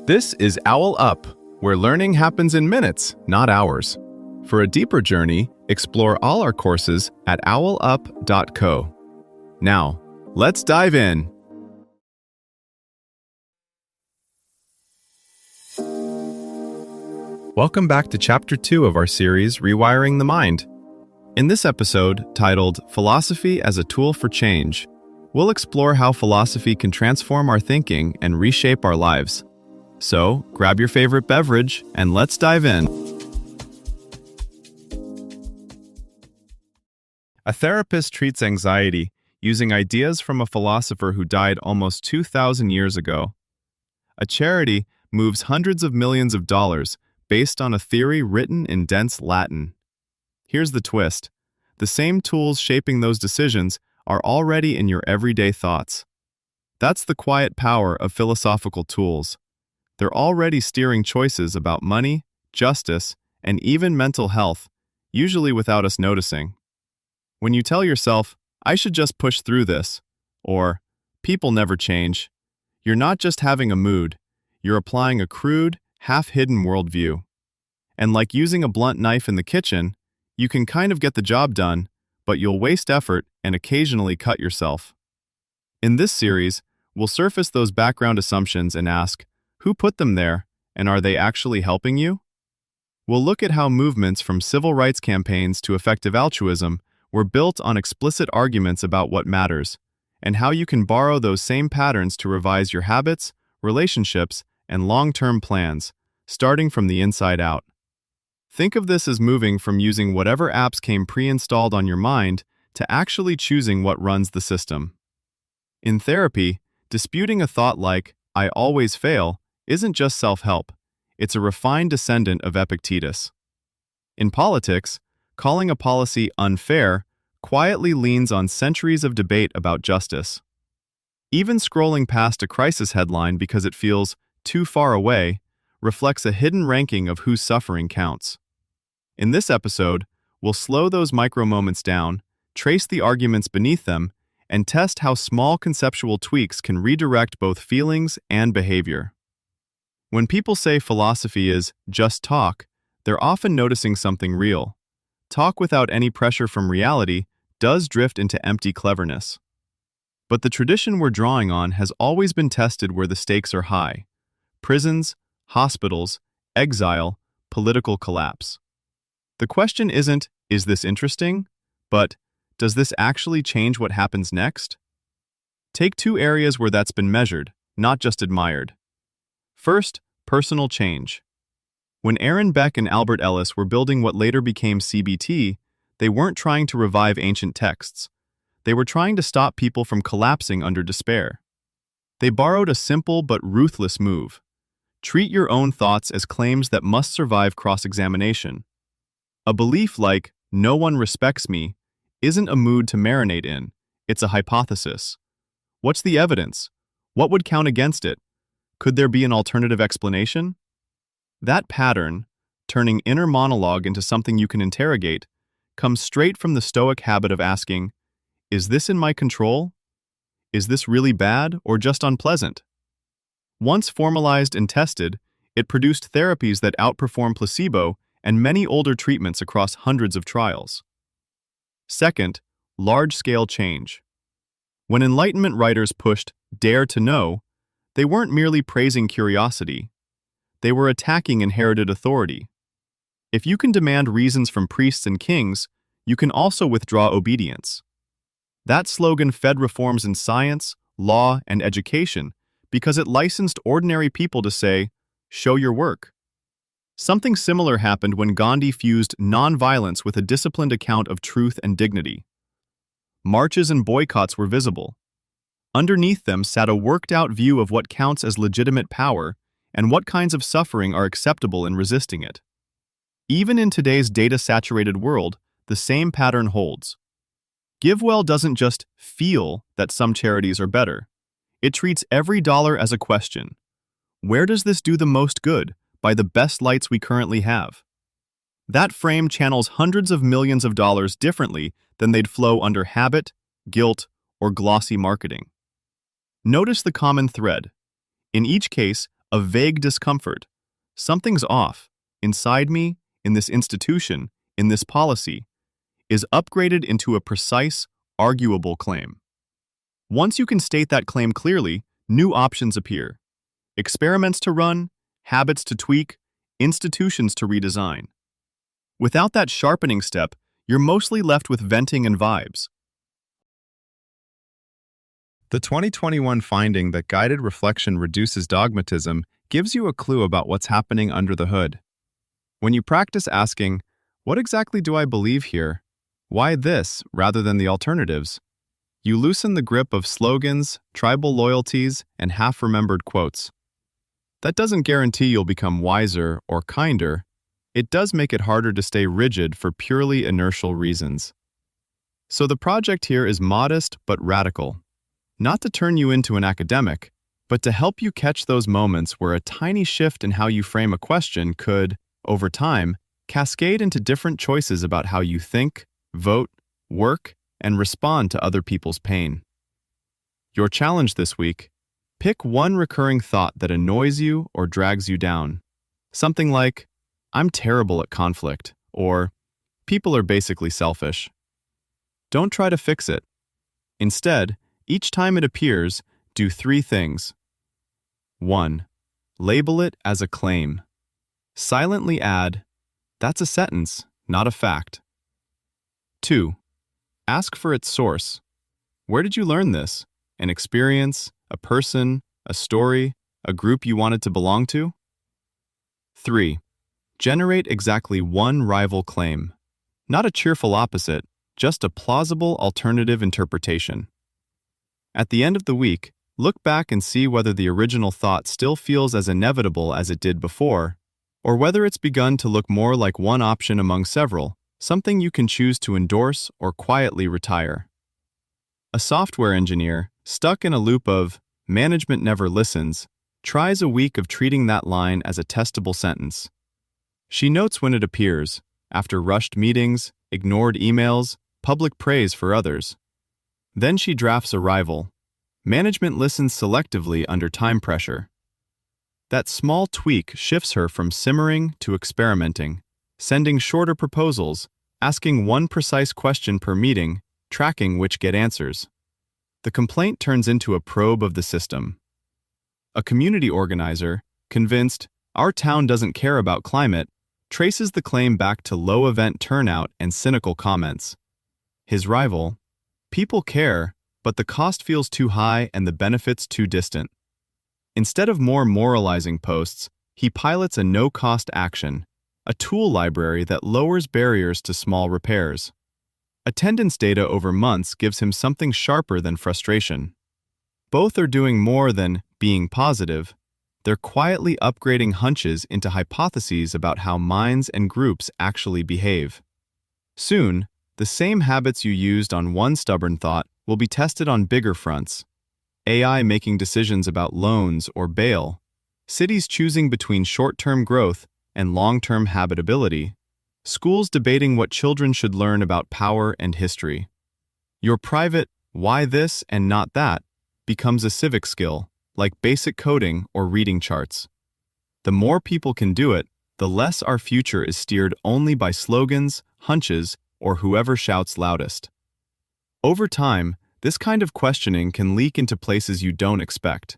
This is OwlUp, where learning happens in minutes, not hours. For a deeper journey, explore all our courses at owlup.co. Now, let's dive in. Welcome back to Chapter 2 of our series, Rewiring the Mind. In this episode, titled Philosophy as a Tool for Change, we'll explore how philosophy can transform our thinking and reshape our lives. So, grab your favorite beverage and let's dive in. A therapist treats anxiety using ideas from a philosopher who died almost 2,000 years ago. A charity moves hundreds of millions of dollars based on a theory written in dense Latin. Here's the twist. The same tools shaping those decisions are already in your everyday thoughts. That's the quiet power of philosophical tools. They're already steering choices about money, justice, and even mental health, usually without us noticing. When you tell yourself, "I should just push through this," or "people never change," you're not just having a mood, you're applying a crude, half-hidden worldview. And like using a blunt knife in the kitchen, you can kind of get the job done, but you'll waste effort and occasionally cut yourself. In this series, we'll surface those background assumptions and ask, who put them there, and are they actually helping you? We'll look at how movements from civil rights campaigns to effective altruism were built on explicit arguments about what matters, and how you can borrow those same patterns to revise your habits, relationships, and long-term plans, starting from the inside out. Think of this as moving from using whatever apps came pre-installed on your mind to actually choosing what runs the system. In therapy, disputing a thought like, "I always fail," isn't just self-help, it's a refined descendant of Epictetus. In politics, calling a policy unfair quietly leans on centuries of debate about justice. Even scrolling past a crisis headline because it feels too far away reflects a hidden ranking of whose suffering counts. In this episode, we'll slow those micro moments down, trace the arguments beneath them, and test how small conceptual tweaks can redirect both feelings and behavior. When people say philosophy is just talk, they're often noticing something real. Talk without any pressure from reality does drift into empty cleverness. But the tradition we're drawing on has always been tested where the stakes are high. Prisons, hospitals, exile, political collapse. The question isn't, is this interesting? But, does this actually change what happens next? Take two areas where that's been measured, not just admired. First, personal change. When Aaron Beck and Albert Ellis were building what later became CBT, they weren't trying to revive ancient texts. They were trying to stop people from collapsing under despair. They borrowed a simple but ruthless move. Treat your own thoughts as claims that must survive cross-examination. A belief like, "no one respects me," isn't a mood to marinate in, it's a hypothesis. What's the evidence? What would count against it? Could there be an alternative explanation? That pattern, turning inner monologue into something you can interrogate, comes straight from the Stoic habit of asking, is this in my control? Is this really bad or just unpleasant? Once formalized and tested, it produced therapies that outperform placebo and many older treatments across hundreds of trials. Second, large-scale change. When Enlightenment writers pushed "dare to know," they weren't merely praising curiosity. They were attacking inherited authority. If you can demand reasons from priests and kings, you can also withdraw obedience. That slogan fed reforms in science, law, and education because it licensed ordinary people to say, "show your work." Something similar happened when Gandhi fused nonviolence with a disciplined account of truth and dignity. Marches and boycotts were visible. Underneath them sat a worked-out view of what counts as legitimate power and what kinds of suffering are acceptable in resisting it. Even in today's data-saturated world, the same pattern holds. GiveWell doesn't just feel that some charities are better. It treats every dollar as a question. Where does this do the most good by the best lights we currently have? That frame channels hundreds of millions of dollars differently than they'd flow under habit, guilt, or glossy marketing. Notice the common thread. In each case, a vague discomfort. Something's off. Inside me, in this institution, in this policy, is upgraded into a precise, arguable claim. Once you can state that claim clearly, new options appear. Experiments to run, habits to tweak, institutions to redesign. Without that sharpening step, you're mostly left with venting and vibes. The 2021 finding that guided reflection reduces dogmatism gives you a clue about what's happening under the hood. When you practice asking, "What exactly do I believe here? Why this rather than the alternatives?" you loosen the grip of slogans, tribal loyalties, and half-remembered quotes. That doesn't guarantee you'll become wiser or kinder. It does make it harder to stay rigid for purely inertial reasons. So the project here is modest but radical. Not to turn you into an academic, but to help you catch those moments where a tiny shift in how you frame a question could, over time, cascade into different choices about how you think, vote, work, and respond to other people's pain. Your challenge this week: pick one recurring thought that annoys you or drags you down. Something like, "I'm terrible at conflict," or "People are basically selfish." Don't try to fix it. Instead, each time it appears, do 3 things. 1. Label it as a claim. Silently add, "That's a sentence, not a fact." 2. Ask for its source. Where did you learn this? An experience, a person, a story, a group you wanted to belong to? 3. Generate exactly one rival claim. Not a cheerful opposite, just a plausible alternative interpretation. At the end of the week, look back and see whether the original thought still feels as inevitable as it did before, or whether it's begun to look more like one option among several, something you can choose to endorse or quietly retire. A software engineer, stuck in a loop of "management never listens," tries a week of treating that line as a testable sentence. She notes when it appears, after rushed meetings, ignored emails, public praise for others. Then she drafts a rival. "Management listens selectively under time pressure." That small tweak shifts her from simmering to experimenting, sending shorter proposals, asking one precise question per meeting, tracking which get answers. The complaint turns into a probe of the system. A community organizer, convinced our town doesn't care about climate, traces the claim back to low event turnout and cynical comments. His rival, "People care, but the cost feels too high and the benefits too distant." Instead of more moralizing posts, he pilots a no-cost action, a tool library that lowers barriers to small repairs. Attendance data over months gives him something sharper than frustration. Both are doing more than being positive. They're quietly upgrading hunches into hypotheses about how minds and groups actually behave. Soon, the same habits you used on one stubborn thought will be tested on bigger fronts. AI making decisions about loans or bail, cities choosing between short-term growth and long-term habitability, schools debating what children should learn about power and history. Your private "why this and not that" becomes a civic skill, like basic coding or reading charts. The more people can do it, the less our future is steered only by slogans, hunches, or whoever shouts loudest. Over time, this kind of questioning can leak into places you don't expect.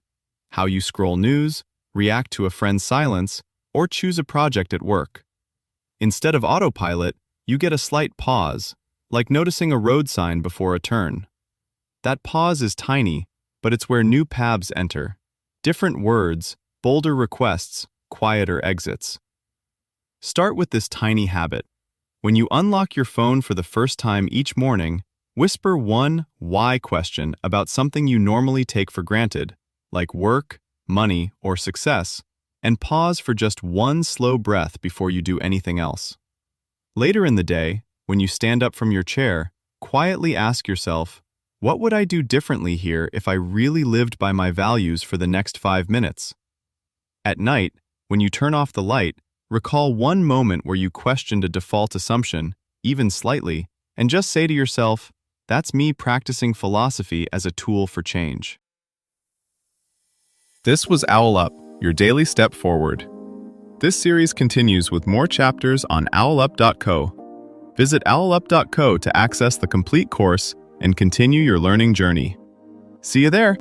How you scroll news, react to a friend's silence, or choose a project at work. Instead of autopilot, you get a slight pause, like noticing a road sign before a turn. That pause is tiny, but it's where new paths enter. Different words, bolder requests, quieter exits. Start with this tiny habit. When you unlock your phone for the first time each morning, whisper one why question about something you normally take for granted, like work, money, or success, and pause for just one slow breath before you do anything else. Later in the day, when you stand up from your chair, quietly ask yourself, what would I do differently here if I really lived by my values for the next 5 minutes? At night, when you turn off the light, recall one moment where you questioned a default assumption, even slightly, and just say to yourself, that's me practicing philosophy as a tool for change. This was OwlUp, your daily step forward. This series continues with more chapters on OwlUp.co. Visit OwlUp.co to access the complete course and continue your learning journey. See you there!